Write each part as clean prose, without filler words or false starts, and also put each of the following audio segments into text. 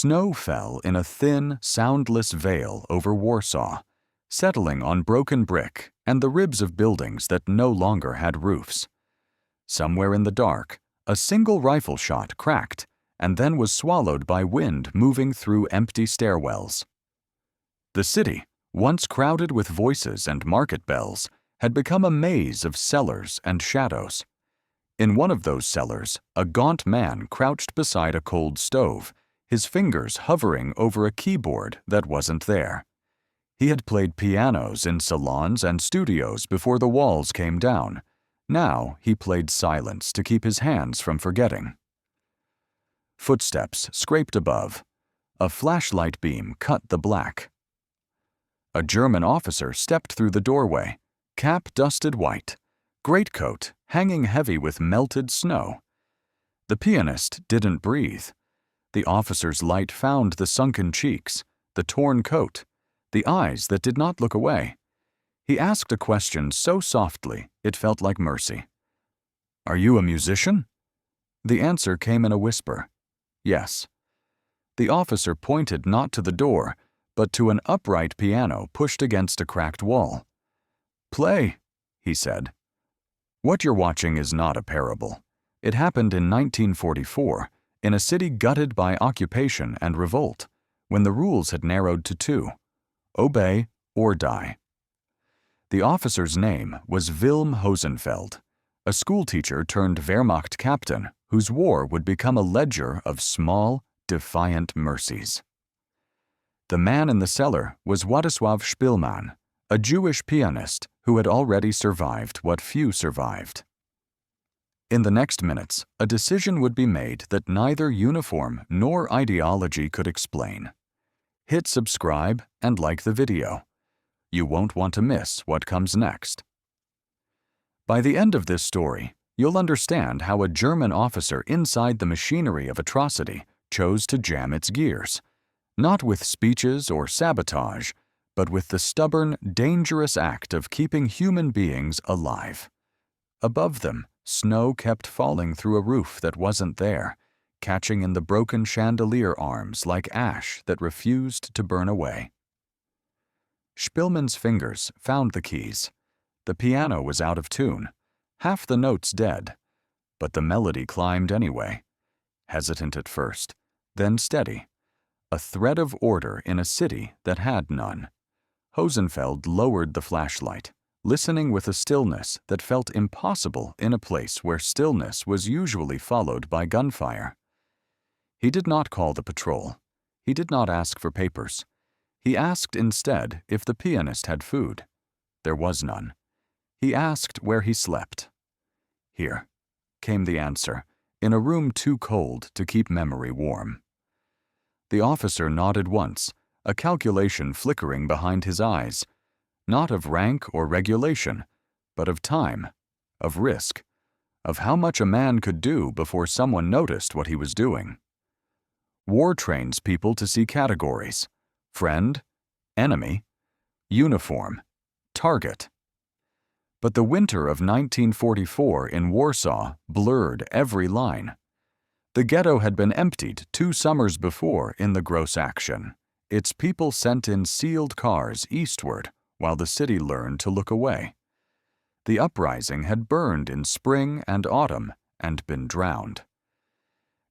Snow fell in a thin, soundless veil over Warsaw, settling on broken brick and the ribs of buildings that no longer had roofs. Somewhere in the dark, a single rifle shot cracked and then was swallowed by wind moving through empty stairwells. The city, once crowded with voices and market bells, had become a maze of cellars and shadows. In one of those cellars, a gaunt man crouched beside a cold stove, his fingers hovering over a keyboard that wasn't there. He had played pianos in salons and studios before the walls came down. Now he played silence to keep his hands from forgetting. Footsteps scraped above. A flashlight beam cut the black. A German officer stepped through the doorway, cap dusted white, greatcoat hanging heavy with melted snow. The pianist didn't breathe. The officer's light found the sunken cheeks, the torn coat, the eyes that did not look away. He asked a question so softly it felt like mercy. "Are you a musician?" The answer came in a whisper. Yes. The officer pointed not to the door, but to an upright piano pushed against a cracked wall. "Play," he said. "What you're watching is not a parable. It happened in 1944, in a city gutted by occupation and revolt, when the rules had narrowed to two: obey or die." The officer's name was Wilhelm Hosenfeld, a schoolteacher turned Wehrmacht captain whose war would become a ledger of small, defiant mercies. The man in the cellar was Władysław Szpilman, a Jewish pianist who had already survived what few survived. In the next minutes, a decision would be made that neither uniform nor ideology could explain. Hit subscribe and like the video. You won't want to miss what comes next. By the end of this story, you'll understand how a German officer inside the machinery of atrocity chose to jam its gears, not with speeches or sabotage, but with the stubborn, dangerous act of keeping human beings alive. Above them, snow kept falling through a roof that wasn't there, catching in the broken chandelier arms like ash that refused to burn away. Szpilman's fingers found the keys. The piano was out of tune, half the notes dead, but the melody climbed anyway. Hesitant at first, then steady. A thread of order in a city that had none. Hosenfeld lowered the flashlight, listening with a stillness that felt impossible in a place where stillness was usually followed by gunfire. He did not call the patrol. He did not ask for papers. He asked instead if the pianist had food. There was none. He asked where he slept. "Here," came the answer, in a room too cold to keep memory warm. The officer nodded once, a calculation flickering behind his eyes, not of rank or regulation, but of time, of risk, of how much a man could do before someone noticed what he was doing. War trains people to see categories: friend, enemy, uniform, target. But the winter of 1944 in Warsaw blurred every line. The ghetto had been emptied 2 summers before in the gross action, its people sent in sealed cars eastward while the city learned to look away. The uprising had burned in spring and autumn and been drowned.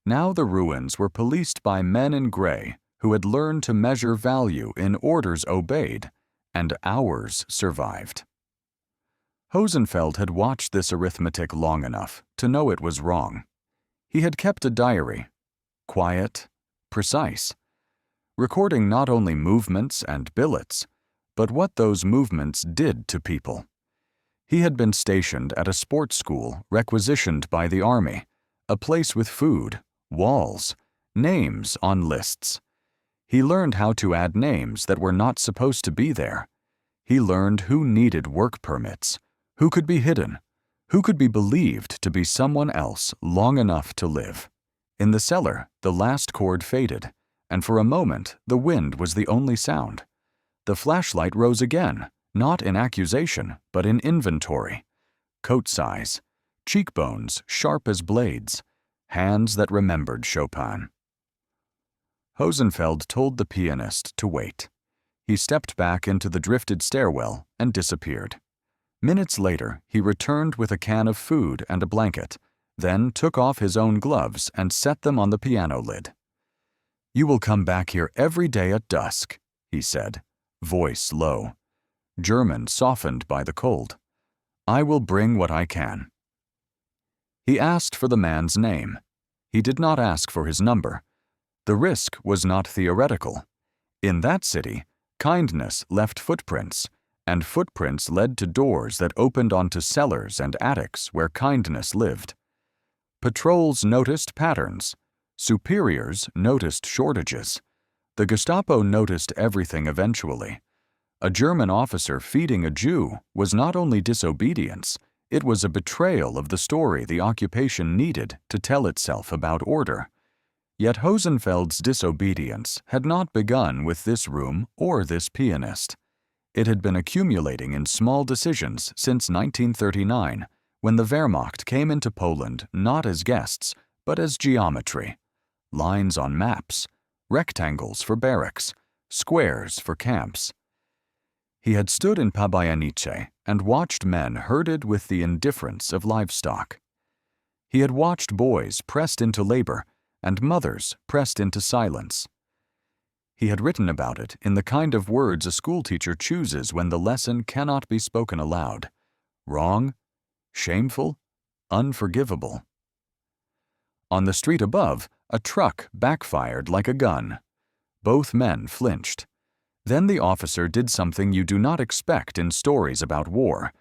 Now the ruins were policed by men in gray who had learned to measure value in orders obeyed, and hours survived. Hosenfeld had watched this arithmetic long enough to know it was wrong. He had kept a diary, quiet, precise, recording not only movements and billets, but what those movements did to people. He had been stationed at a sports school requisitioned by the army, a place with food, walls, names on lists. He learned how to add names that were not supposed to be there. He learned who needed work permits, who could be hidden, who could be believed to be someone else long enough to live. In the cellar, the last chord faded, and for a moment the wind was the only sound. The flashlight rose again, not in accusation, but in inventory. Coat size, cheekbones sharp as blades, hands that remembered Chopin. Hosenfeld told the pianist to wait. He stepped back into the drifted stairwell and disappeared. Minutes later, he returned with a can of food and a blanket, then took off his own gloves and set them on the piano lid. "You will come back here every day at dusk," he said, voice low. German softened by the cold. "I will bring what I can." He asked for the man's name. He did not ask for his number. The risk was not theoretical. In that city, kindness left footprints, and footprints led to doors that opened onto cellars and attics where kindness lived. Patrols noticed patterns. Superiors noticed shortages. The Gestapo noticed everything eventually. A German officer feeding a Jew was not only disobedience, it was a betrayal of the story the occupation needed to tell itself about order. Yet Hosenfeld's disobedience had not begun with this room or this pianist. It had been accumulating in small decisions since 1939, when the Wehrmacht came into Poland not as guests, but as geometry. Lines on maps, rectangles for barracks, squares for camps. He had stood in Pabianice and watched men herded with the indifference of livestock. He had watched boys pressed into labor and mothers pressed into silence. He had written about it in the kind of words a schoolteacher chooses when the lesson cannot be spoken aloud. Wrong, shameful, unforgivable. On the street above, a truck backfired like a gun. Both men flinched. Then the officer did something you do not expect in stories about war.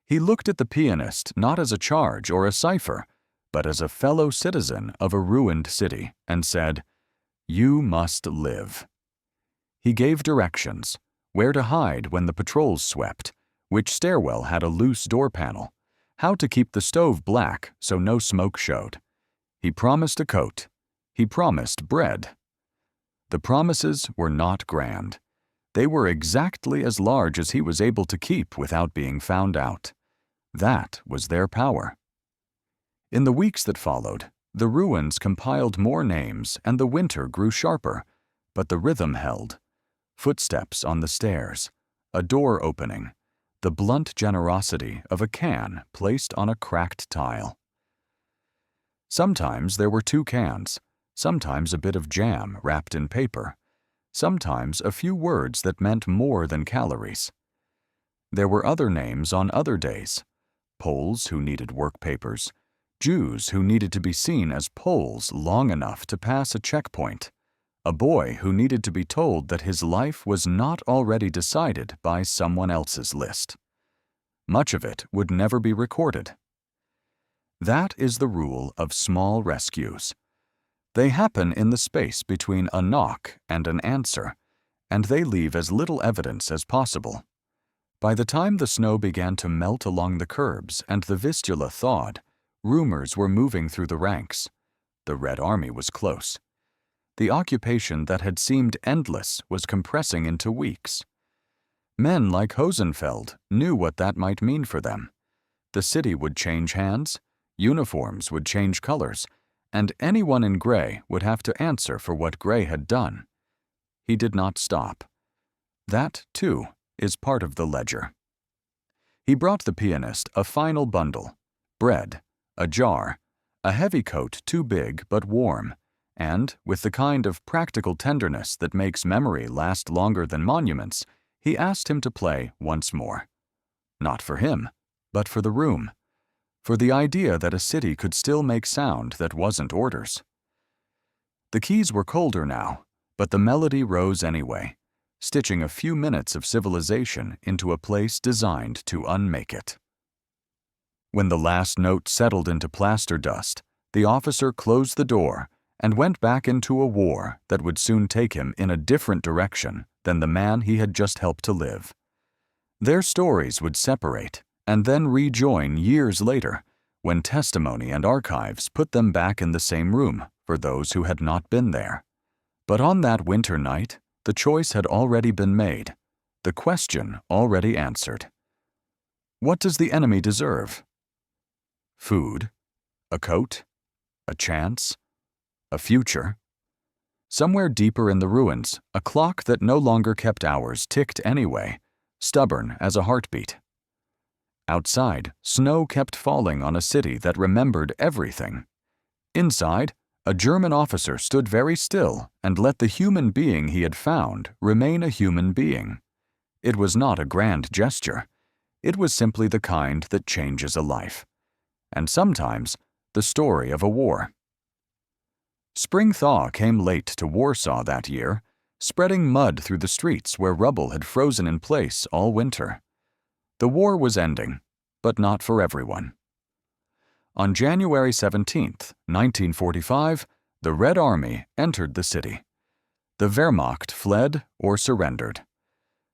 He looked at the pianist not as a charge or a cipher, but as a fellow citizen of a ruined city, and said, "You must live." He gave directions: where to hide when the patrols swept, which stairwell had a loose door panel, how to keep the stove black so no smoke showed. He promised a coat. He promised bread. The promises were not grand. They were exactly as large as he was able to keep without being found out. That was their power. In the weeks that followed, the ruins compiled more names and the winter grew sharper, but the rhythm held. Footsteps on the stairs, a door opening, the blunt generosity of a can placed on a cracked tile. Sometimes there were 2 cans, sometimes a bit of jam wrapped in paper, sometimes a few words that meant more than calories. There were other names on other days: Poles who needed work papers, Jews who needed to be seen as Poles long enough to pass a checkpoint, a boy who needed to be told that his life was not already decided by someone else's list. Much of it would never be recorded. That is the rule of small rescues. They happen in the space between a knock and an answer, and they leave as little evidence as possible. By the time the snow began to melt along the curbs and the Vistula thawed, rumors were moving through the ranks. The Red Army was close. The occupation that had seemed endless was compressing into weeks. Men like Hosenfeld knew what that might mean for them. The city would change hands, uniforms would change colors, and anyone in gray would have to answer for what gray had done. He did not stop. That, too, is part of the ledger. He brought the pianist a final bundle: bread, a jar, a heavy coat too big but warm, and, with the kind of practical tenderness that makes memory last longer than monuments, he asked him to play once more. Not for him, but for the room. For the idea that a city could still make sound that wasn't orders. The keys were colder now, but the melody rose anyway, stitching a few minutes of civilization into a place designed to unmake it. When the last note settled into plaster dust, the officer closed the door and went back into a war that would soon take him in a different direction than the man he had just helped to live. Their stories would separate and then rejoin years later, when testimony and archives put them back in the same room for those who had not been there. But on that winter night, the choice had already been made, the question already answered. What does the enemy deserve? Food, a coat, a chance, a future. Somewhere deeper in the ruins, a clock that no longer kept hours ticked anyway, stubborn as a heartbeat. Outside, snow kept falling on a city that remembered everything. Inside, a German officer stood very still and let the human being he had found remain a human being. It was not a grand gesture. It was simply the kind that changes a life. And sometimes, the story of a war. Spring thaw came late to Warsaw that year, spreading mud through the streets where rubble had frozen in place all winter. The war was ending, but not for everyone. On January 17, 1945, the Red Army entered the city. The Wehrmacht fled or surrendered.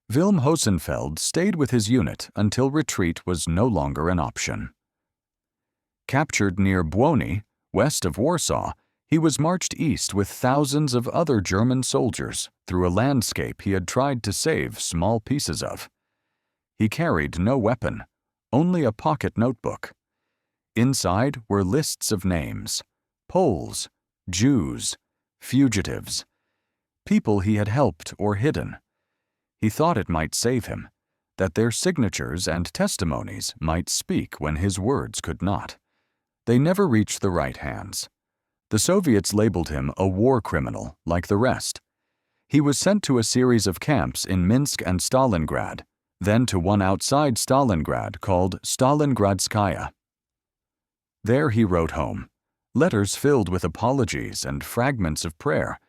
Wilhelm Hosenfeld stayed with his unit until retreat was no longer an option. Captured near Błony, west of Warsaw, he was marched east with thousands of other German soldiers through a landscape he had tried to save small pieces of. He carried no weapon, only a pocket notebook. Inside were lists of names: Poles, Jews, fugitives, people he had helped or hidden. He thought it might save him, that their signatures and testimonies might speak when his words could not. They never reached the right hands. The Soviets labeled him a war criminal like the rest. He was sent to a series of camps in Minsk and Stalingrad, then to one outside Stalingrad called Stalingradskaya. There he wrote home, letters filled with apologies and fragments of prayer,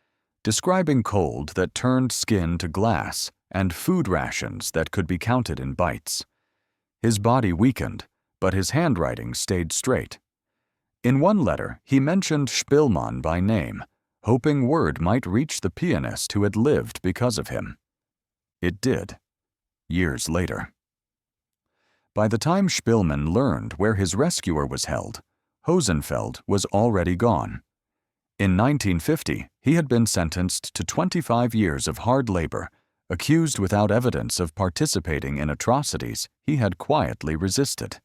describing cold that turned skin to glass and food rations that could be counted in bites. His body weakened, but his handwriting stayed straight. In one letter, he mentioned Szpilman by name, hoping word might reach the pianist who had lived because of him. It did, years later. By the time Szpilman learned where his rescuer was held, Hosenfeld was already gone. In 1950, he had been sentenced to 25 years of hard labor, accused without evidence of participating in atrocities he had quietly resisted.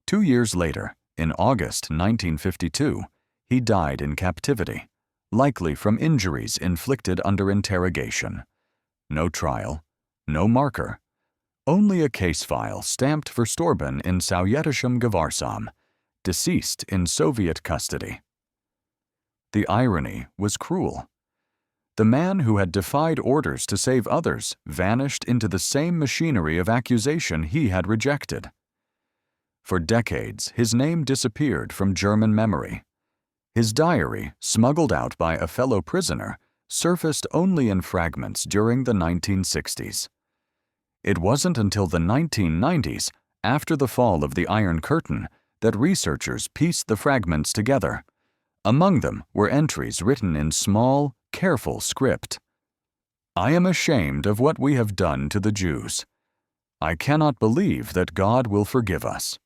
2 years later, in August 1952, he died in captivity, likely from injuries inflicted under interrogation. No trial, no marker, only a case file stamped verstorben in Sowjetischem Gewahrsam, deceased in Soviet custody. The irony was cruel. The man who had defied orders to save others vanished into the same machinery of accusation he had rejected. For decades, his name disappeared from German memory. His diary, smuggled out by a fellow prisoner, surfaced only in fragments during the 1960s. It wasn't until the 1990s, after the fall of the Iron Curtain, that researchers pieced the fragments together. Among them were entries written in small, careful script. "I am ashamed of what we have done to the Jews. I cannot believe that God will forgive us."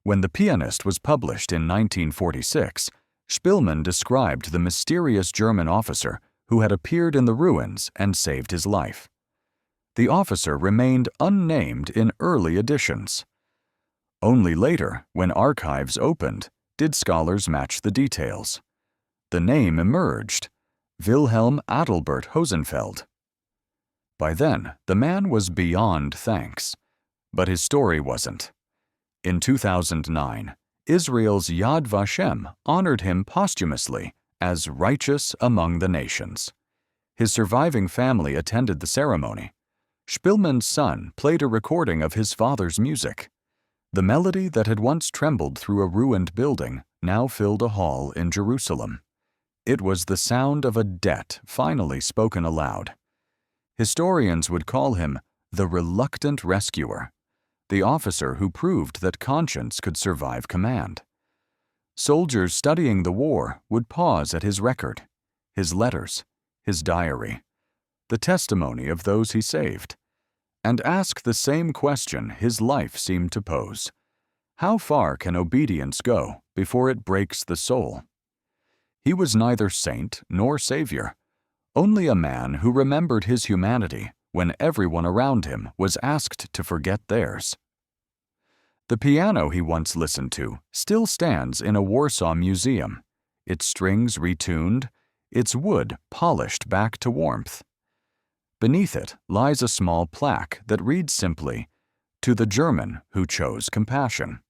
When The Pianist was published in 1946, Szpilman described the mysterious German officer who had appeared in the ruins and saved his life. The officer remained unnamed in early editions. Only later, when archives opened, did scholars match the details. The name emerged: Wilhelm Adalbert Hosenfeld. By then, the man was beyond thanks, but his story wasn't. In 2009, Israel's Yad Vashem honored him posthumously as righteous among the nations. His surviving family attended the ceremony. Szpilman's son played a recording of his father's music. The melody that had once trembled through a ruined building now filled a hall in Jerusalem. It was the sound of a debt finally spoken aloud. Historians would call him the reluctant rescuer, the officer who proved that conscience could survive command. Soldiers studying the war would pause at his record, his letters, his diary, the testimony of those he saved, and ask the same question his life seemed to pose: how far can obedience go before it breaks the soul? He was neither saint nor savior, only a man who remembered his humanity when everyone around him was asked to forget theirs. The piano he once listened to still stands in a Warsaw museum, its strings retuned, its wood polished back to warmth. Beneath it lies a small plaque that reads simply, "To the German who chose compassion."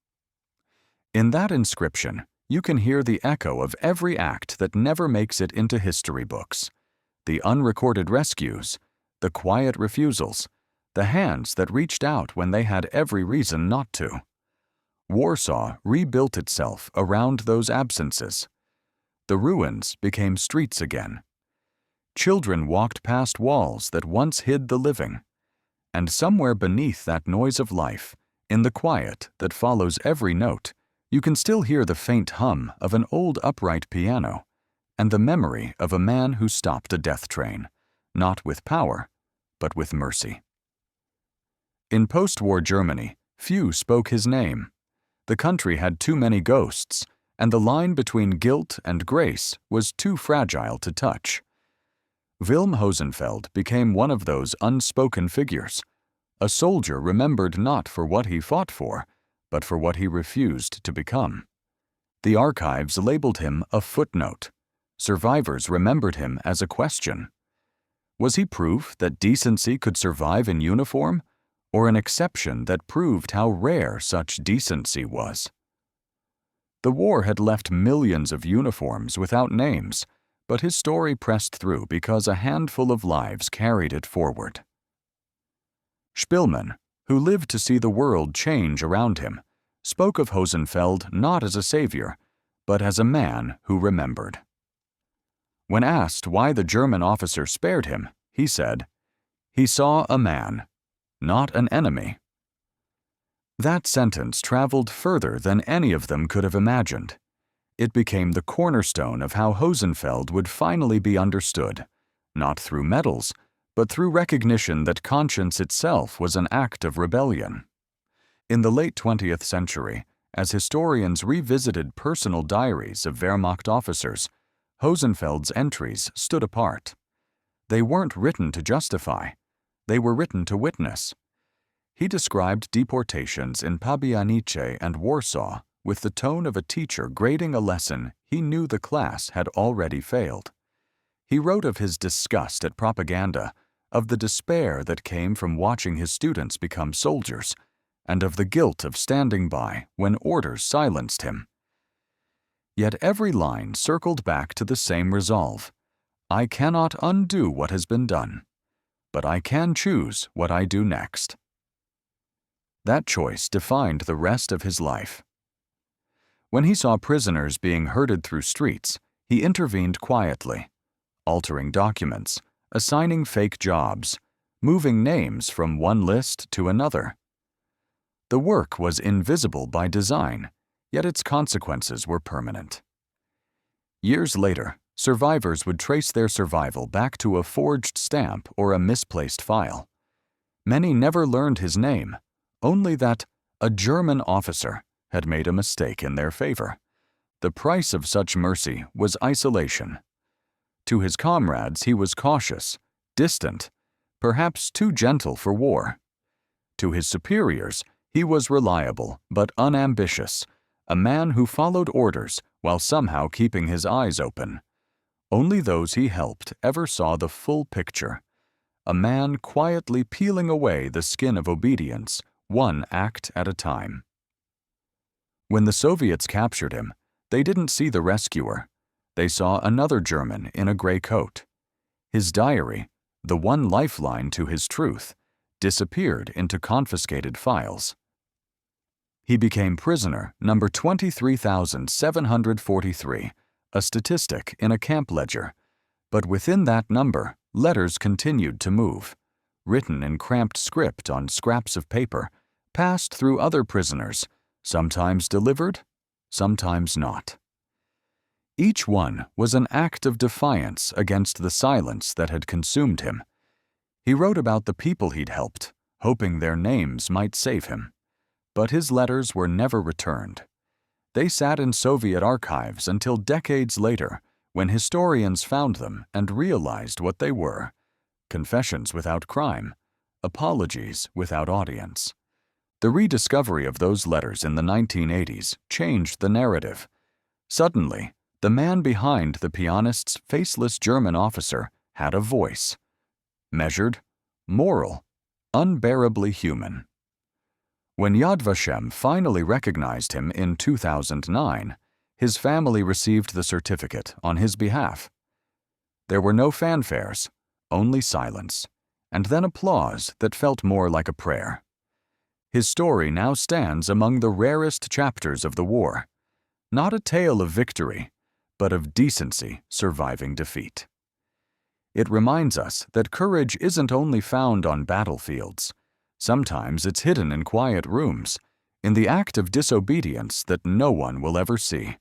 In that inscription, you can hear the echo of every act that never makes it into history books, the unrecorded rescues, the quiet refusals, the hands that reached out when they had every reason not to. Warsaw rebuilt itself around those absences. The ruins became streets again. Children walked past walls that once hid the living. And somewhere beneath that noise of life, in the quiet that follows every note, you can still hear the faint hum of an old upright piano and the memory of a man who stopped a death train, not with power, but with mercy. In post-war Germany, few spoke his name. The country had too many ghosts, and the line between guilt and grace was too fragile to touch. Wilm Hosenfeld became one of those unspoken figures, a soldier remembered not for what he fought for, but for what he refused to become. The archives labeled him a footnote. Survivors remembered him as a question. Was he proof that decency could survive in uniform, or an exception that proved how rare such decency was? The war had left millions of uniforms without names, but his story pressed through because a handful of lives carried it forward. Szpilman, who lived to see the world change around him, spoke of Hosenfeld not as a savior, but as a man who remembered. When asked why the German officer spared him, he said, "He saw a man, not an enemy." That sentence traveled further than any of them could have imagined. It became the cornerstone of how Hosenfeld would finally be understood, not through medals, but through recognition that conscience itself was an act of rebellion. In the late 20th century, as historians revisited personal diaries of Wehrmacht officers, Hosenfeld's entries stood apart. They weren't written to justify, they were written to witness. He described deportations in Pabianice and Warsaw with the tone of a teacher grading a lesson he knew the class had already failed. He wrote of his disgust at propaganda, of the despair that came from watching his students become soldiers, and of the guilt of standing by when orders silenced him. Yet every line circled back to the same resolve: I cannot undo what has been done, but I can choose what I do next. That choice defined the rest of his life. When he saw prisoners being herded through streets, he intervened quietly, altering documents, assigning fake jobs, moving names from one list to another. The work was invisible by design, yet its consequences were permanent. Years later, survivors would trace their survival back to a forged stamp or a misplaced file. Many never learned his name, only that a German officer had made a mistake in their favor. The price of such mercy was isolation. To his comrades he was cautious, distant, perhaps too gentle for war. To his superiors he was reliable but unambitious, a man who followed orders while somehow keeping his eyes open. Only those he helped ever saw the full picture, a man quietly peeling away the skin of obedience, one act at a time. When the Soviets captured him, they didn't see the rescuer. They saw another German in a gray coat. His diary, the one lifeline to his truth, disappeared into confiscated files. He became prisoner number 23,743, a statistic in a camp ledger, but within that number, letters continued to move, written in cramped script on scraps of paper, passed through other prisoners, sometimes delivered, sometimes not. Each one was an act of defiance against the silence that had consumed him. He wrote about the people he'd helped, hoping their names might save him. But his letters were never returned. They sat in Soviet archives until decades later, when historians found them and realized what they were: confessions without crime, apologies without audience. The rediscovery of those letters in the 1980s changed the narrative. Suddenly, The man behind the pianist's faceless German officer had a voice. Measured, moral, unbearably human. When Yad Vashem finally recognized him in 2009, his family received the certificate on his behalf. There were no fanfares, only silence, and then applause that felt more like a prayer. His story now stands among the rarest chapters of the war, not a tale of victory, but of decency surviving defeat. It reminds us that courage isn't only found on battlefields. Sometimes it's hidden in quiet rooms, in the act of disobedience that no one will ever see.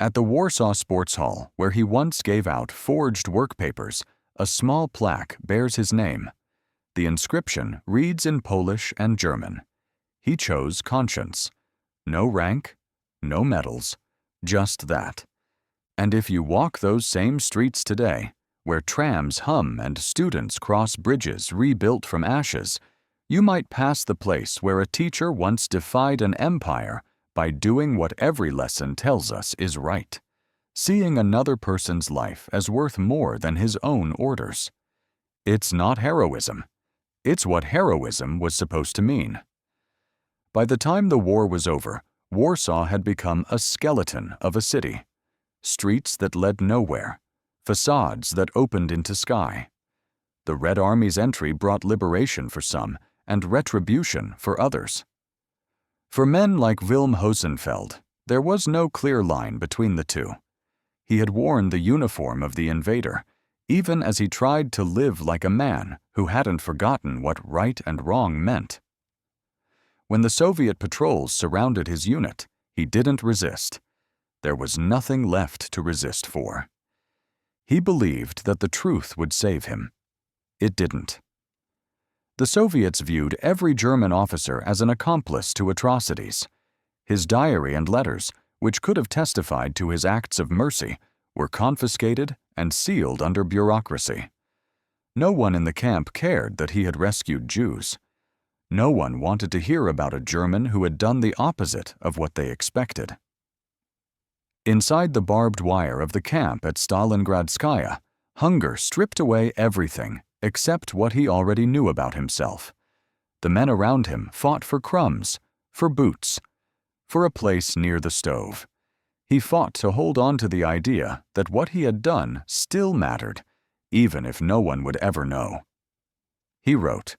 At the Warsaw Sports Hall, where he once gave out forged work papers, a small plaque bears his name. The inscription reads in Polish and German. He chose conscience. No rank, no medals, just that. And if you walk those same streets today, where trams hum and students cross bridges rebuilt from ashes, you might pass the place where a teacher once defied an empire by doing what every lesson tells us is right, seeing another person's life as worth more than his own orders. It's not heroism. It's what heroism was supposed to mean. By the time the war was over, Warsaw had become a skeleton of a city. Streets that led nowhere, facades that opened into sky. The Red Army's entry brought liberation for some and retribution for others. For men like Wilm Hosenfeld, there was no clear line between the two. He had worn the uniform of the invader, even as he tried to live like a man who hadn't forgotten what right and wrong meant. When the Soviet patrols surrounded his unit, he didn't resist. There was nothing left to resist for. He believed that the truth would save him. It didn't. The Soviets viewed every German officer as an accomplice to atrocities. His diary and letters, which could have testified to his acts of mercy, were confiscated and sealed under bureaucracy. No one in the camp cared that he had rescued Jews. No one wanted to hear about a German who had done the opposite of what they expected. Inside the barbed wire of the camp at Stalingradskaya, hunger stripped away everything except what he already knew about himself. The men around him fought for crumbs, for boots, for a place near the stove. He fought to hold on to the idea that what he had done still mattered, even if no one would ever know. He wrote,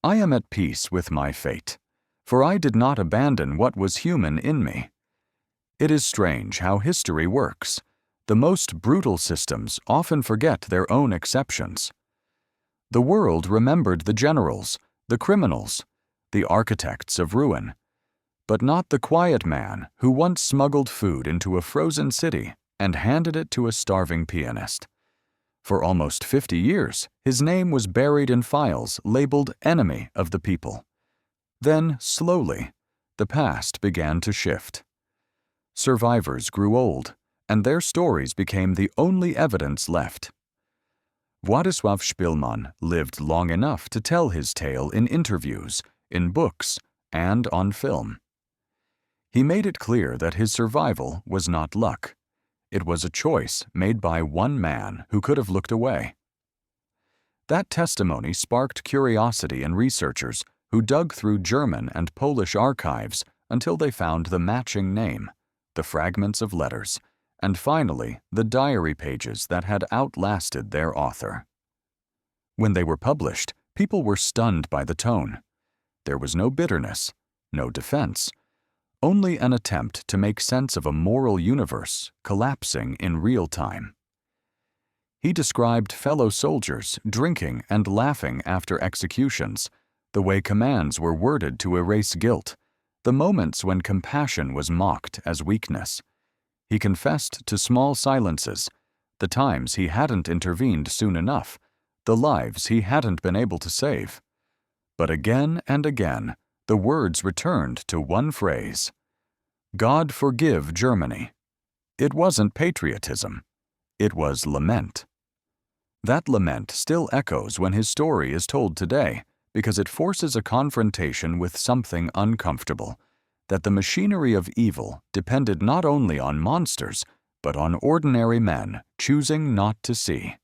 "I am at peace with my fate, for I did not abandon what was human in me." It is strange how history works. The most brutal systems often forget their own exceptions. The world remembered the generals, the criminals, the architects of ruin, but not the quiet man who once smuggled food into a frozen city and handed it to a starving pianist. For almost 50 years, his name was buried in files labeled enemy of the people. Then, slowly, the past began to shift. Survivors grew old, and their stories became the only evidence left. Władysław Szpilman lived long enough to tell his tale in interviews, in books, and on film. He made it clear that his survival was not luck. It was a choice made by one man who could have looked away. That testimony sparked curiosity in researchers who dug through German and Polish archives until they found the matching name, the fragments of letters, and finally the diary pages that had outlasted their author. When they were published, people were stunned by the tone. There was no bitterness, no defense, only an attempt to make sense of a moral universe collapsing in real time. He described fellow soldiers drinking and laughing after executions, the way commands were worded to erase guilt, the moments when compassion was mocked as weakness. He confessed to small silences, the times he hadn't intervened soon enough, the lives he hadn't been able to save. But again and again, the words returned to one phrase: God forgive Germany. It wasn't patriotism. It was lament. That lament still echoes when his story is told today, because it forces a confrontation with something uncomfortable, that the machinery of evil depended not only on monsters, but on ordinary men choosing not to see.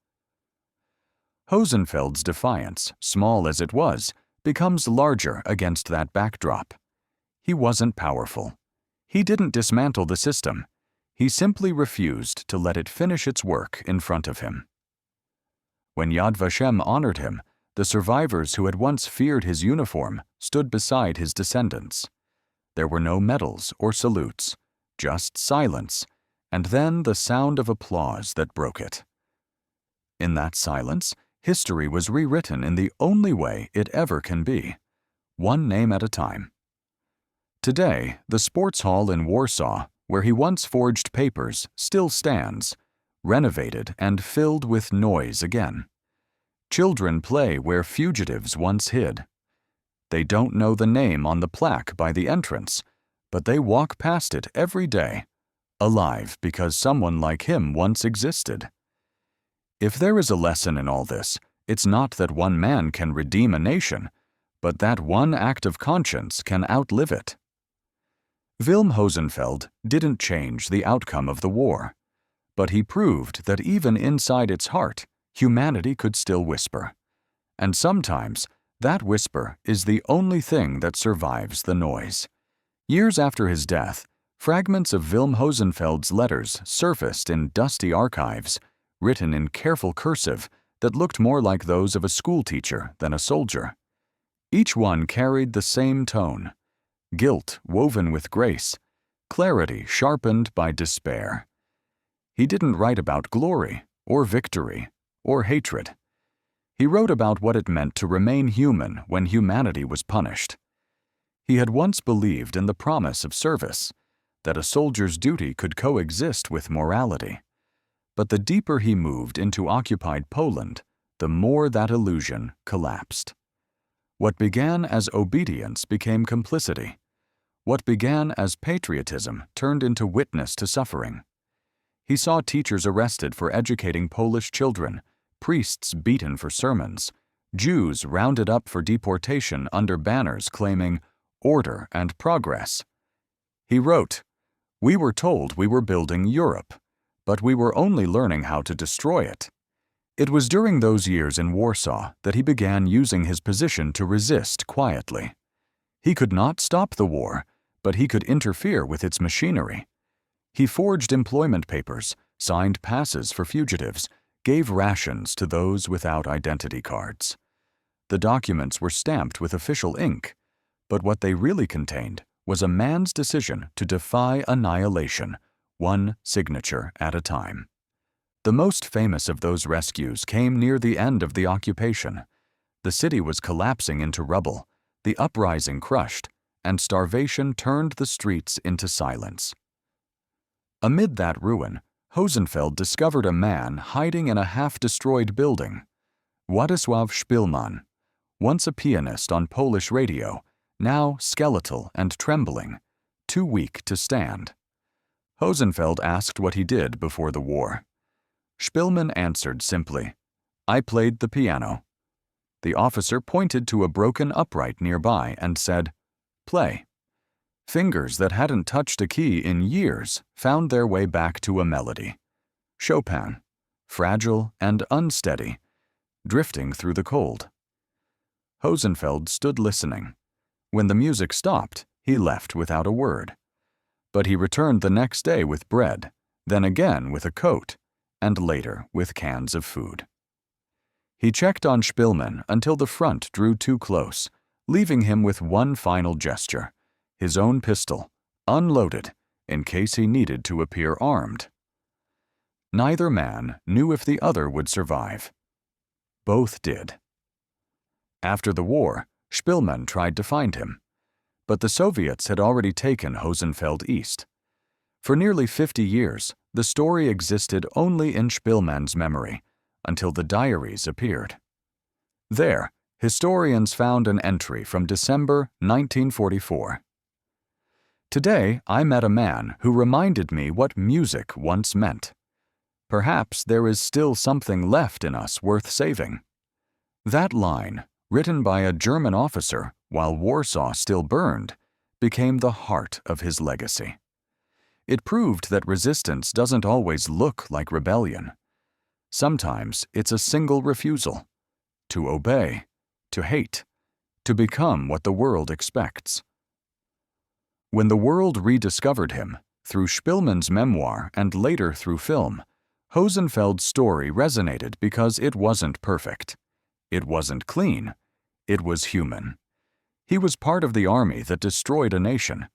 Hosenfeld's defiance, small as it was, becomes larger against that backdrop. He wasn't powerful. He didn't dismantle the system. He simply refused to let it finish its work in front of him. When Yad Vashem honored him, the survivors who had once feared his uniform stood beside his descendants. There were no medals or salutes, just silence, and then the sound of applause that broke it. In that silence, history was rewritten in the only way it ever can be, one name at a time. Today, the sports hall in Warsaw, where he once forged papers, still stands, renovated and filled with noise again. Children play where fugitives once hid. They don't know the name on the plaque by the entrance, but they walk past it every day, alive because someone like him once existed. If there is a lesson in all this, it's not that one man can redeem a nation, but that one act of conscience can outlive it. Wilhelm Hosenfeld didn't change the outcome of the war, but he proved that even inside its heart, humanity could still whisper. And sometimes, that whisper is the only thing that survives the noise. Years after his death, fragments of Wilhelm Hosenfeld's letters surfaced in dusty archives, written in careful cursive that looked more like those of a schoolteacher than a soldier. Each one carried the same tone, guilt woven with grace, clarity sharpened by despair. He didn't write about glory, or victory, or hatred. He wrote about what it meant to remain human when humanity was punished. He had once believed in the promise of service, that a soldier's duty could coexist with morality. But the deeper he moved into occupied Poland, the more that illusion collapsed. What began as obedience became complicity. What began as patriotism turned into witness to suffering. He saw teachers arrested for educating Polish children, priests beaten for sermons, Jews rounded up for deportation under banners claiming order and progress. He wrote, "We were told we were building Europe, but we were only learning how to destroy it." It was during those years in Warsaw that he began using his position to resist quietly. He could not stop the war, but he could interfere with its machinery. He forged employment papers, signed passes for fugitives, gave rations to those without identity cards. The documents were stamped with official ink, but what they really contained was a man's decision to defy annihilation, one signature at a time. The most famous of those rescues came near the end of the occupation. The city was collapsing into rubble, the uprising crushed, and starvation turned the streets into silence. Amid that ruin, Hosenfeld discovered a man hiding in a half-destroyed building. Władysław Szpilman, once a pianist on Polish radio, now skeletal and trembling, too weak to stand. Hosenfeld asked what he did before the war. Szpilman answered simply, "I played the piano." The officer pointed to a broken upright nearby and said, "Play." Fingers that hadn't touched a key in years found their way back to a melody. Chopin, fragile and unsteady, drifting through the cold. Hosenfeld stood listening. When the music stopped, he left without a word. But he returned the next day with bread, then again with a coat, and later with cans of food. He checked on Szpilman until the front drew too close, leaving him with one final gesture, his own pistol, unloaded, in case he needed to appear armed. Neither man knew if the other would survive. Both did. After the war, Szpilman tried to find him, but the Soviets had already taken Hosenfeld east. For nearly 50 years, the story existed only in Szpilman's memory, until the diaries appeared. There, historians found an entry from December 1944. "Today, I met a man who reminded me what music once meant. Perhaps there is still something left in us worth saving." That line, written by a German officer while Warsaw still burned, became the heart of his legacy. It proved that resistance doesn't always look like rebellion. Sometimes it's a single refusal: to obey, to hate, to become what the world expects. When the world rediscovered him, through Szpilman's memoir and later through film, Hosenfeld's story resonated because it wasn't perfect. It wasn't clean. It was human. He was part of the army that destroyed a nation,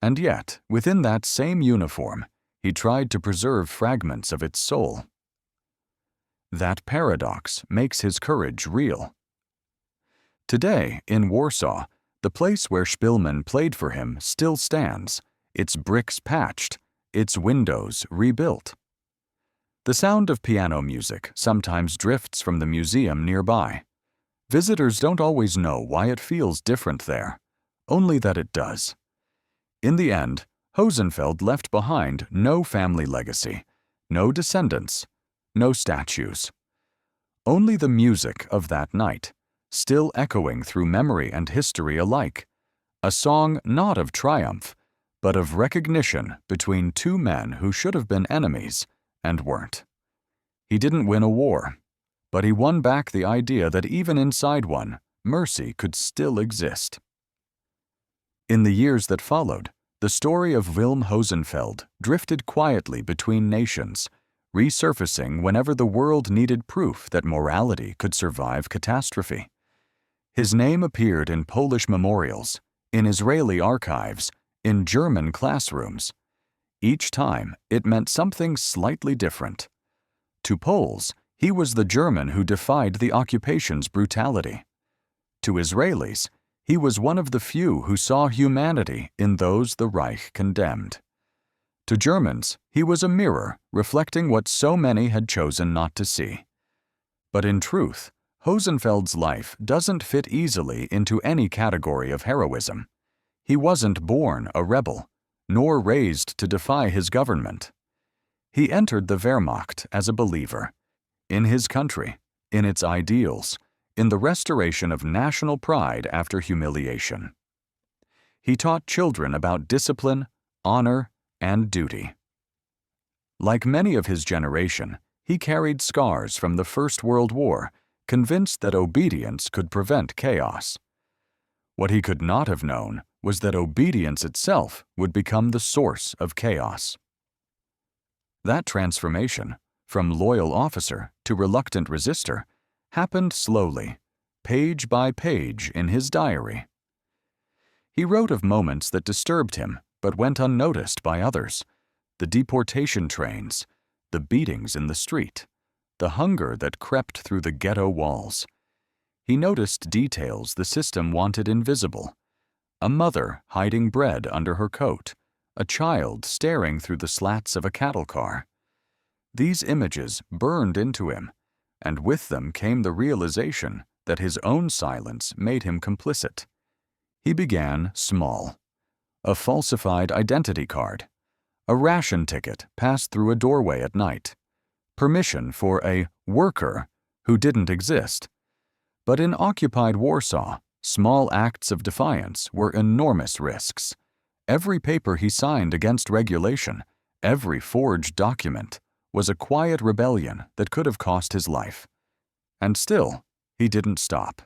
and yet, within that same uniform, he tried to preserve fragments of its soul. That paradox makes his courage real. Today, in Warsaw, the place where Szpilman played for him still stands, its bricks patched, its windows rebuilt. The sound of piano music sometimes drifts from the museum nearby. Visitors don't always know why it feels different there, only that it does. In the end, Hosenfeld left behind no family legacy, no descendants, no statues. Only the music of that night, still echoing through memory and history alike, a song not of triumph, but of recognition between two men who should have been enemies and weren't. He didn't win a war, but he won back the idea that even inside one, mercy could still exist. In the years that followed, the story of Wilhelm Hosenfeld drifted quietly between nations, resurfacing whenever the world needed proof that morality could survive catastrophe. His name appeared in Polish memorials, in Israeli archives, in German classrooms. Each time, it meant something slightly different. To Poles, he was the German who defied the occupation's brutality. To Israelis, he was one of the few who saw humanity in those the Reich condemned. To Germans, he was a mirror reflecting what so many had chosen not to see. But in truth, Hosenfeld's life doesn't fit easily into any category of heroism. He wasn't born a rebel, nor raised to defy his government. He entered the Wehrmacht as a believer, in his country, in its ideals, in the restoration of national pride after humiliation. He taught children about discipline, honor, and duty. Like many of his generation, he carried scars from the First World War, convinced that obedience could prevent chaos. What he could not have known was that obedience itself would become the source of chaos. That transformation, from loyal officer to reluctant resistor, happened slowly, page by page in his diary. He wrote of moments that disturbed him but went unnoticed by others: the deportation trains, the beatings in the street, the hunger that crept through the ghetto walls. He noticed details the system wanted invisible: a mother hiding bread under her coat, a child staring through the slats of a cattle car. These images burned into him, and with them came the realization that his own silence made him complicit. He began small: a falsified identity card, a ration ticket passed through a doorway at night, permission for a worker who didn't exist. But in occupied Warsaw, small acts of defiance were enormous risks. Every paper he signed against regulation, every forged document, was a quiet rebellion that could have cost his life. And still, he didn't stop.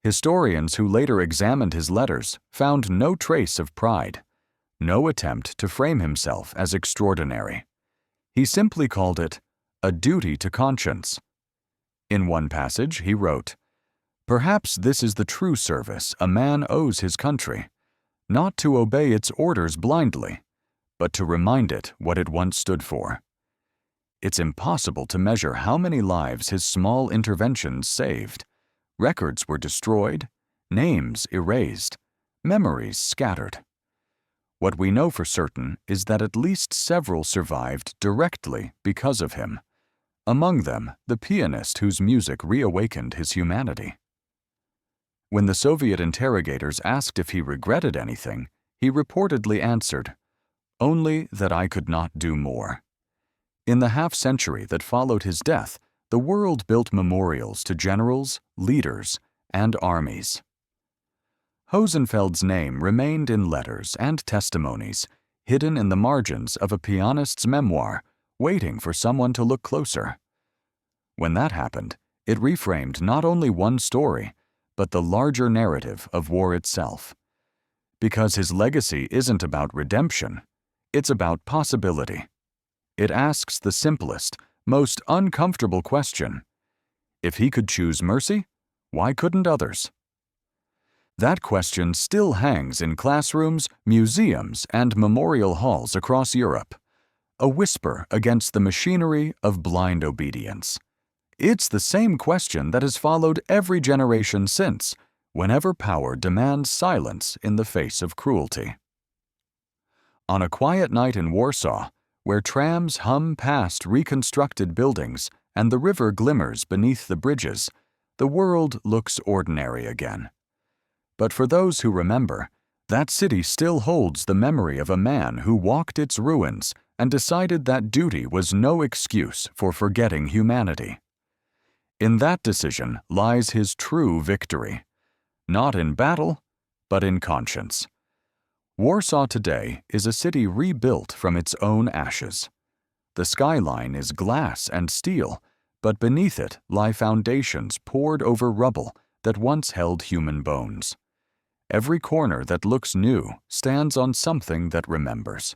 Historians who later examined his letters found no trace of pride, no attempt to frame himself as extraordinary. He simply called it a duty to conscience. In one passage, he wrote, "Perhaps this is the true service a man owes his country, not to obey its orders blindly, but to remind it what it once stood for." It's impossible to measure how many lives his small interventions saved. Records were destroyed, names erased, memories scattered. What we know for certain is that at least several survived directly because of him. Among them, the pianist whose music reawakened his humanity. When the Soviet interrogators asked if he regretted anything, he reportedly answered, "Only that I could not do more." In the half-century that followed his death, the world built memorials to generals, leaders, and armies. Hosenfeld's name remained in letters and testimonies, hidden in the margins of a pianist's memoir, waiting for someone to look closer. When that happened, it reframed not only one story, but the larger narrative of war itself. Because his legacy isn't about redemption, it's about possibility. It asks the simplest, most uncomfortable question: if he could choose mercy, why couldn't others? That question still hangs in classrooms, museums, and memorial halls across Europe, a whisper against the machinery of blind obedience. It's the same question that has followed every generation since, whenever power demands silence in the face of cruelty. On a quiet night in Warsaw, where trams hum past reconstructed buildings and the river glimmers beneath the bridges, the world looks ordinary again. But for those who remember, that city still holds the memory of a man who walked its ruins and decided that duty was no excuse for forgetting humanity. In that decision lies his true victory, not in battle, but in conscience. Warsaw today is a city rebuilt from its own ashes. The skyline is glass and steel, but beneath it lie foundations poured over rubble that once held human bones. Every corner that looks new stands on something that remembers.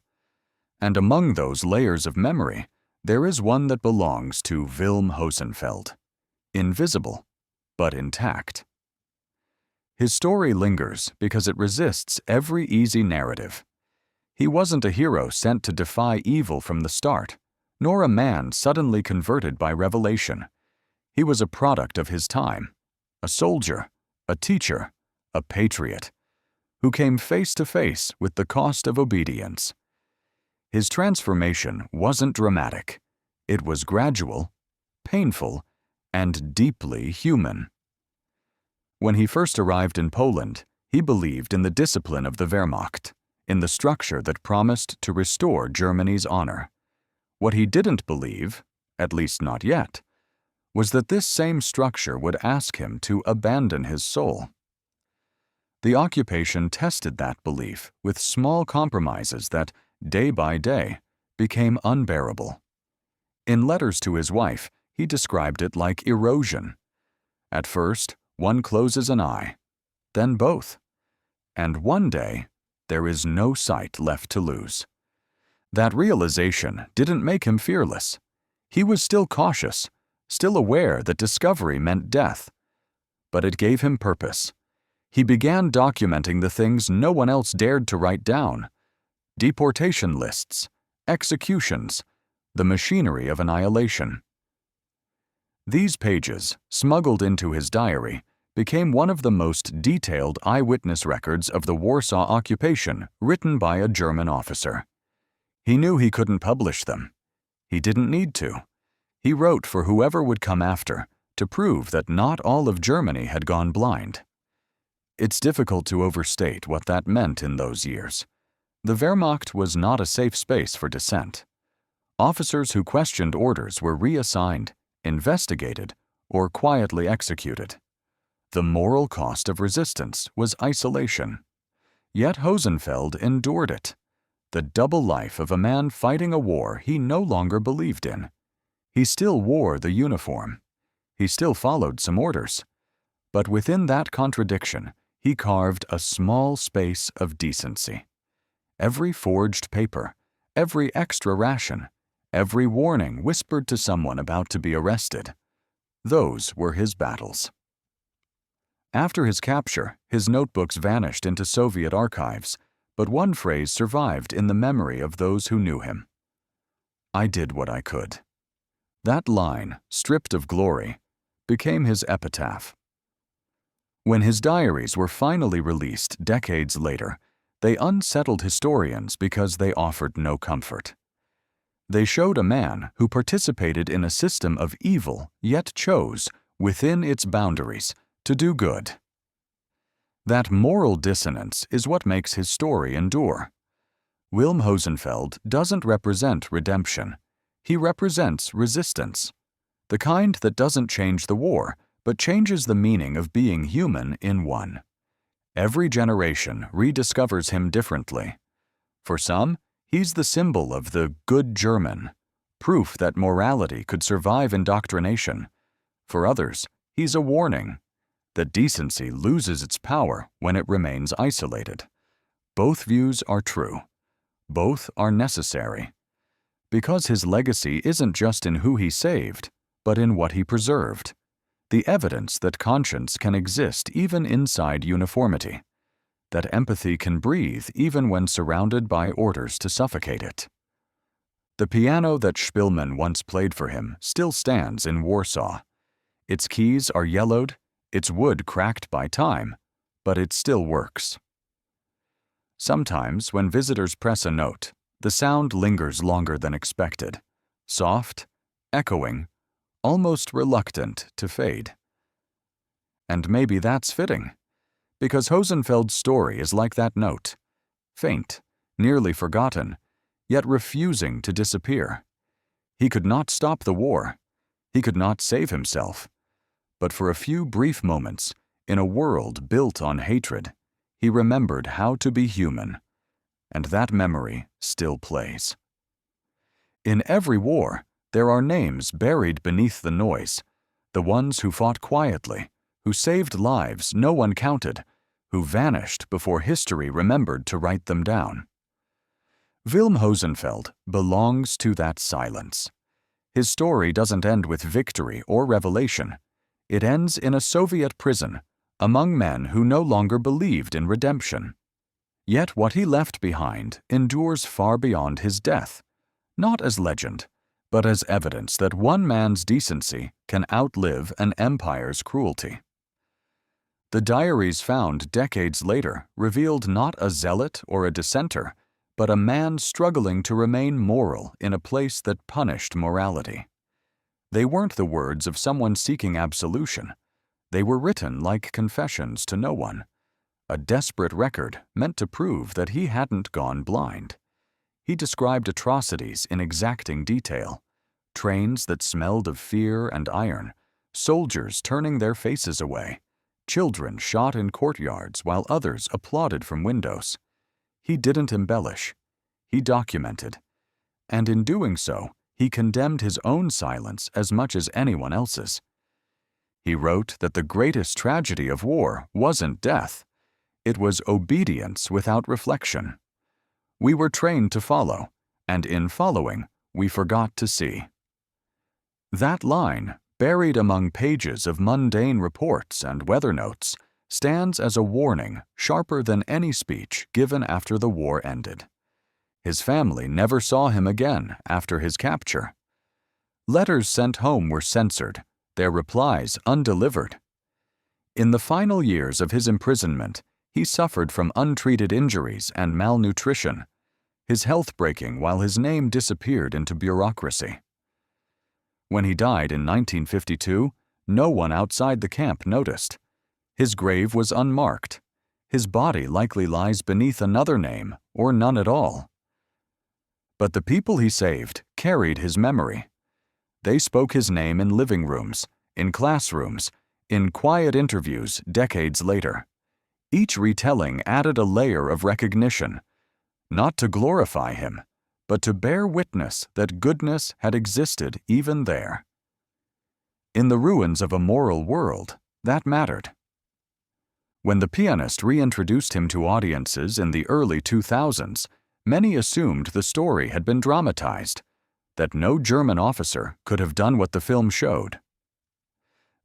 And among those layers of memory, there is one that belongs to Wilhelm Hosenfeld. Invisible, but intact. His story lingers because it resists every easy narrative. He wasn't a hero sent to defy evil from the start, nor a man suddenly converted by revelation. He was a product of his time, a soldier, a teacher, a patriot, who came face to face with the cost of obedience. His transformation wasn't dramatic. It was gradual, painful, and deeply human. When he first arrived in Poland, he believed in the discipline of the Wehrmacht, in the structure that promised to restore Germany's honor. What he didn't believe, at least not yet, was that this same structure would ask him to abandon his soul. The occupation tested that belief with small compromises that, day by day, became unbearable. In letters to his wife, he described it like erosion. At first, one closes an eye, then both, and one day, there is no sight left to lose. That realization didn't make him fearless. He was still cautious, still aware that discovery meant death. But it gave him purpose. He began documenting the things no one else dared to write down: deportation lists, executions, the machinery of annihilation. These pages, smuggled into his diary, became one of the most detailed eyewitness records of the Warsaw occupation written by a German officer. He knew he couldn't publish them. He didn't need to. He wrote for whoever would come after, to prove that not all of Germany had gone blind. It's difficult to overstate what that meant in those years. The Wehrmacht was not a safe space for dissent. Officers who questioned orders were reassigned, investigated, or quietly executed. The moral cost of resistance was isolation. Yet Hosenfeld endured it. The double life of a man fighting a war he no longer believed in. He still wore the uniform. He still followed some orders. But within that contradiction, he carved a small space of decency. Every forged paper, every extra ration, every warning whispered to someone about to be arrested. Those were his battles. After his capture, his notebooks vanished into Soviet archives, but one phrase survived in the memory of those who knew him. "I did what I could." That line, stripped of glory, became his epitaph. When his diaries were finally released decades later, they unsettled historians because they offered no comfort. They showed a man who participated in a system of evil, yet chose, within its boundaries, to do good. That moral dissonance is what makes his story endure. Wilhelm Hosenfeld doesn't represent redemption. He represents resistance, the kind that doesn't change the war, but changes the meaning of being human in one. Every generation rediscovers him differently. For some, He's the symbol of the good German, proof that morality could survive indoctrination. For others, he's a warning that decency loses its power when it remains isolated. Both views are true. Both are necessary. Because his legacy isn't just in who he saved, but in what he preserved. The evidence that conscience can exist even inside uniformity. That empathy can breathe even when surrounded by orders to suffocate it. The piano that Szpilman once played for him still stands in Warsaw. Its keys are yellowed, its wood cracked by time, but it still works. Sometimes, when visitors press a note, the sound lingers longer than expected, soft, echoing, almost reluctant to fade. And maybe that's fitting, because Hosenfeld's story is like that note, faint, nearly forgotten, yet refusing to disappear. He could not stop the war. He could not save himself. But for a few brief moments, in a world built on hatred, he remembered how to be human, and that memory still plays. In every war, there are names buried beneath the noise, the ones who fought quietly, who saved lives no one counted, who vanished before history remembered to write them down. Wilhelm Hosenfeld belongs to that silence. His story doesn't end with victory or revelation. It ends in a Soviet prison, among men who no longer believed in redemption. Yet what he left behind endures far beyond his death, not as legend, but as evidence that one man's decency can outlive an empire's cruelty. The diaries found decades later revealed not a zealot or a dissenter, but a man struggling to remain moral in a place that punished morality. They weren't the words of someone seeking absolution. They were written like confessions to no one, a desperate record meant to prove that he hadn't gone blind. He described atrocities in exacting detail, trains that smelled of fear and iron, soldiers turning their faces away, children shot in courtyards while others applauded from windows. He didn't embellish. He documented. And in doing so, he condemned his own silence as much as anyone else's. He wrote that the greatest tragedy of war wasn't death. It was obedience without reflection. We were trained to follow, and in following, we forgot to see. That line, buried among pages of mundane reports and weather notes, stands as a warning sharper than any speech given after the war ended. His family never saw him again after his capture. Letters sent home were censored, their replies undelivered. In the final years of his imprisonment, he suffered from untreated injuries and malnutrition, his health breaking while his name disappeared into bureaucracy. When he died in 1952, no one outside the camp noticed. His grave was unmarked. His body likely lies beneath another name, or none at all. But the people he saved carried his memory. They spoke his name in living rooms, in classrooms, in quiet interviews decades later. Each retelling added a layer of recognition, not to glorify him, but to bear witness that goodness had existed even there. In the ruins of a moral world, that mattered. When the pianist reintroduced him to audiences in the early 2000s, many assumed the story had been dramatized, that no German officer could have done what the film showed.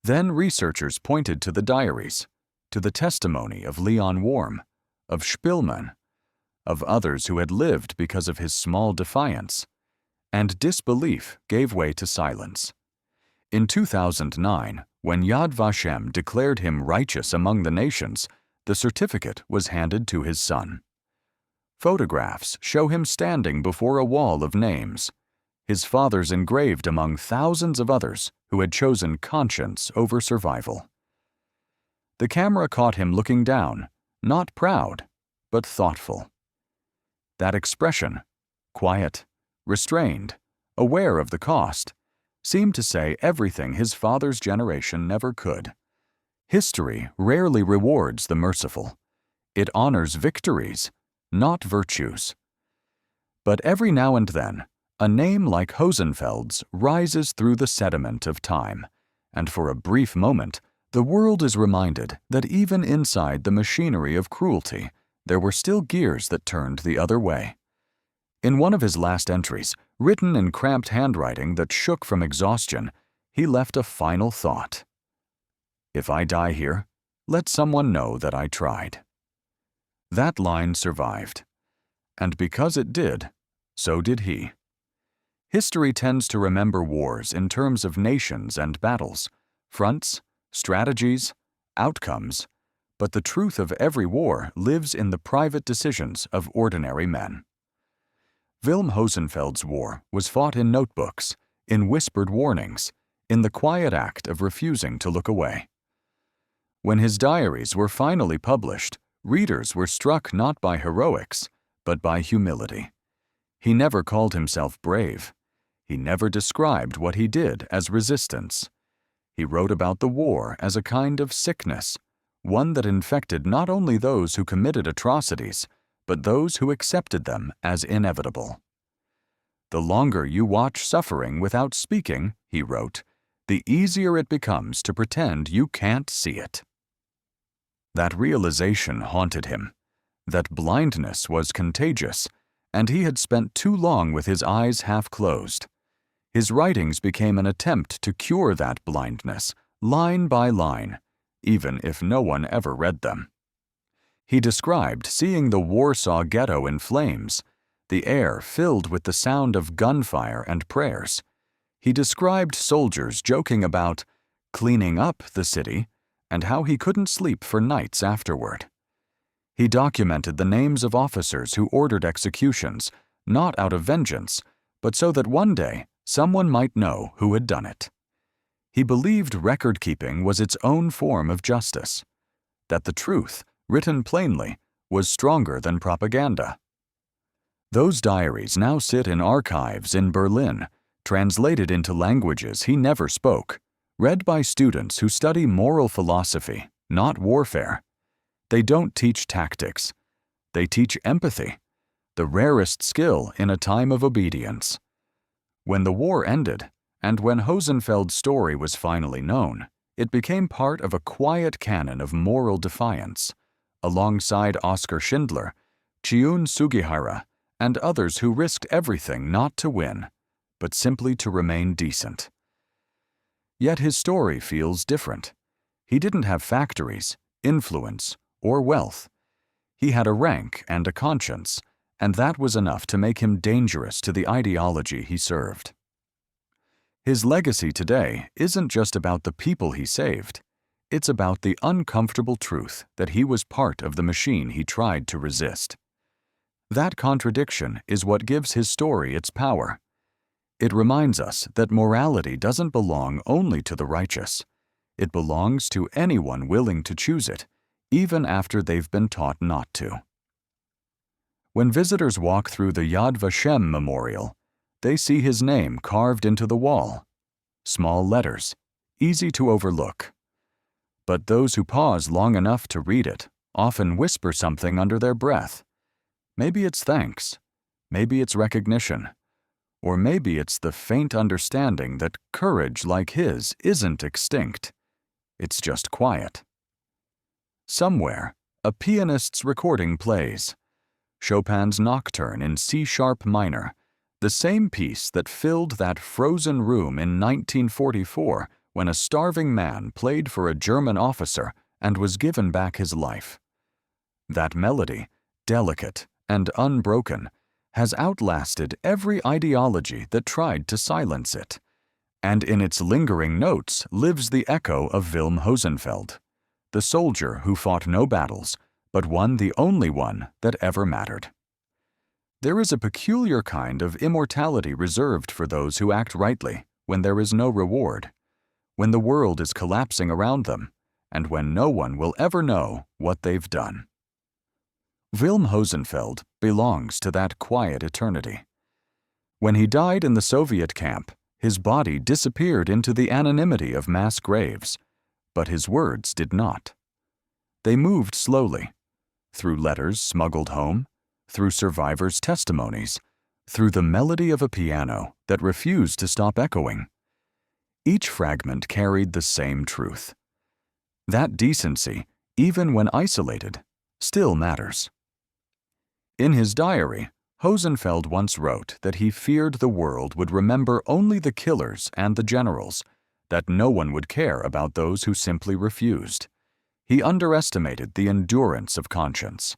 Then researchers pointed to the diaries, to the testimony of Leon Warm, of Szpilman, of others who had lived because of his small defiance, and disbelief gave way to silence. In 2009, when Yad Vashem declared him righteous among the nations, the certificate was handed to his son. Photographs show him standing before a wall of names, his father's engraved among thousands of others who had chosen conscience over survival. The camera caught him looking down, not proud, but thoughtful. That expression, quiet, restrained, aware of the cost, seemed to say everything his father's generation never could. History rarely rewards the merciful. It honors victories, not virtues. But every now and then, a name like Hosenfeld's rises through the sediment of time, and for a brief moment, the world is reminded that even inside the machinery of cruelty, there were still gears that turned the other way. In one of his last entries, written in cramped handwriting that shook from exhaustion, he left a final thought. "If I die here, let someone know that I tried." That line survived. And because it did, so did he. History tends to remember wars in terms of nations and battles, fronts, strategies, outcomes, but the truth of every war lives in the private decisions of ordinary men. Wilhelm Hosenfeld's war was fought in notebooks, in whispered warnings, in the quiet act of refusing to look away. When his diaries were finally published, readers were struck not by heroics, but by humility. He never called himself brave. He never described what he did as resistance. He wrote about the war as a kind of sickness, one that infected not only those who committed atrocities, but those who accepted them as inevitable. "The longer you watch suffering without speaking," he wrote, "the easier it becomes to pretend you can't see it." That realization haunted him, that blindness was contagious, and he had spent too long with his eyes half closed. His writings became an attempt to cure that blindness, line by line, even if no one ever read them. He described seeing the Warsaw ghetto in flames, the air filled with the sound of gunfire and prayers. He described soldiers joking about cleaning up the city and how he couldn't sleep for nights afterward. He documented the names of officers who ordered executions, not out of vengeance, but so that one day someone might know who had done it. He believed record-keeping was its own form of justice, that the truth, written plainly, was stronger than propaganda. Those diaries now sit in archives in Berlin, translated into languages he never spoke, read by students who study moral philosophy, not warfare. They don't teach tactics. They teach empathy, the rarest skill in a time of obedience. When the war ended, and when Hosenfeld's story was finally known, it became part of a quiet canon of moral defiance, alongside Oskar Schindler, Chiune Sugihara, and others who risked everything not to win, but simply to remain decent. Yet his story feels different. He didn't have factories, influence, or wealth. He had a rank and a conscience, and that was enough to make him dangerous to the ideology he served. His legacy today isn't just about the people he saved. It's about the uncomfortable truth that he was part of the machine he tried to resist. That contradiction is what gives his story its power. It reminds us that morality doesn't belong only to the righteous. It belongs to anyone willing to choose it, even after they've been taught not to. When visitors walk through the Yad Vashem Memorial, they see his name carved into the wall. Small letters, easy to overlook. But those who pause long enough to read it often whisper something under their breath. Maybe it's thanks, maybe it's recognition, or maybe it's the faint understanding that courage like his isn't extinct. It's just quiet. Somewhere, a pianist's recording plays. Chopin's Nocturne in C-sharp minor, the same piece that filled that frozen room in 1944 when a starving man played for a German officer and was given back his life. That melody, delicate and unbroken, has outlasted every ideology that tried to silence it, and in its lingering notes lives the echo of Wilhelm Hosenfeld, the soldier who fought no battles, but won the only one that ever mattered. There is a peculiar kind of immortality reserved for those who act rightly when there is no reward, when the world is collapsing around them, and when no one will ever know what they've done. Wilhelm Hosenfeld belongs to that quiet eternity. When he died in the Soviet camp, his body disappeared into the anonymity of mass graves, but his words did not. They moved slowly, through letters smuggled home, through survivors' testimonies, through the melody of a piano that refused to stop echoing. Each fragment carried the same truth. That decency, even when isolated, still matters. In his diary, Hosenfeld once wrote that he feared the world would remember only the killers and the generals, that no one would care about those who simply refused. He underestimated the endurance of conscience.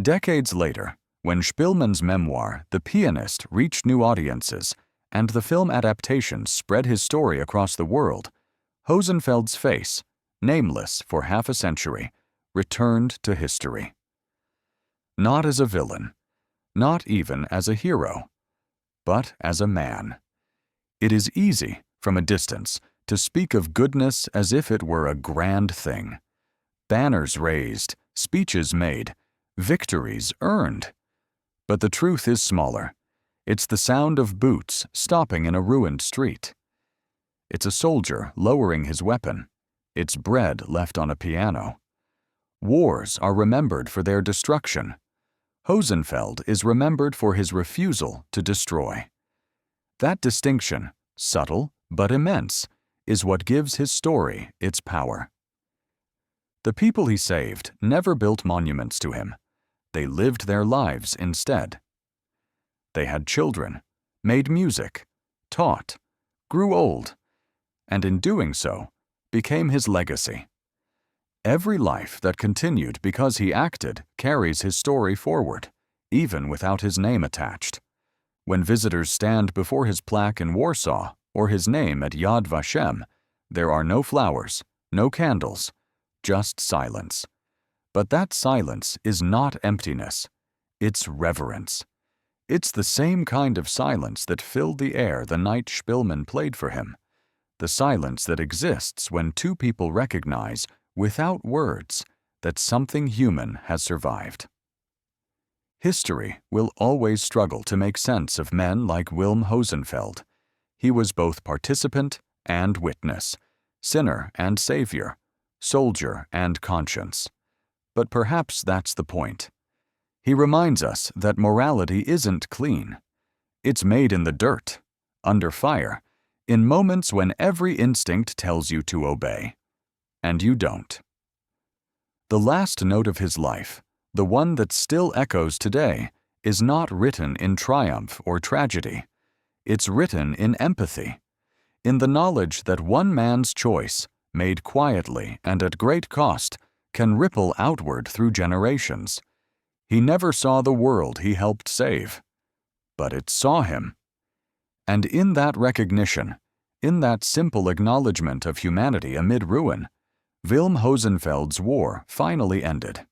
Decades later, when Szpilman's memoir, The Pianist, reached new audiences, and the film adaptations spread his story across the world, Hosenfeld's face, nameless for half a century, returned to history. Not as a villain, not even as a hero, but as a man. It is easy, from a distance, to speak of goodness as if it were a grand thing. Banners raised, speeches made, victories earned. But the truth is smaller. It's the sound of boots stopping in a ruined street. It's a soldier lowering his weapon. It's bread left on a piano. Wars are remembered for their destruction. Hosenfeld is remembered for his refusal to destroy. That distinction, subtle but immense, is what gives his story its power. The people he saved never built monuments to him. They lived their lives instead. They had children, made music, taught, grew old, and in doing so, became his legacy. Every life that continued because he acted carries his story forward, even without his name attached. When visitors stand before his plaque in Warsaw or his name at Yad Vashem, there are no flowers, no candles, just silence. But that silence is not emptiness. It's reverence. It's the same kind of silence that filled the air the night Szpilman played for him. The silence that exists when two people recognize, without words, that something human has survived. History will always struggle to make sense of men like Wilm Hosenfeld. He was both participant and witness, sinner and savior, soldier and conscience. But perhaps that's the point. He reminds us that morality isn't clean. It's made in the dirt, under fire, in moments when every instinct tells you to obey, and you don't. The last note of his life, the one that still echoes today, is not written in triumph or tragedy. It's written in empathy, in the knowledge that one man's choice, made quietly and at great cost, can ripple outward through generations. He never saw the world he helped save, but it saw him. And in that recognition, in that simple acknowledgement of humanity amid ruin, Wilm Hosenfeld's war finally ended.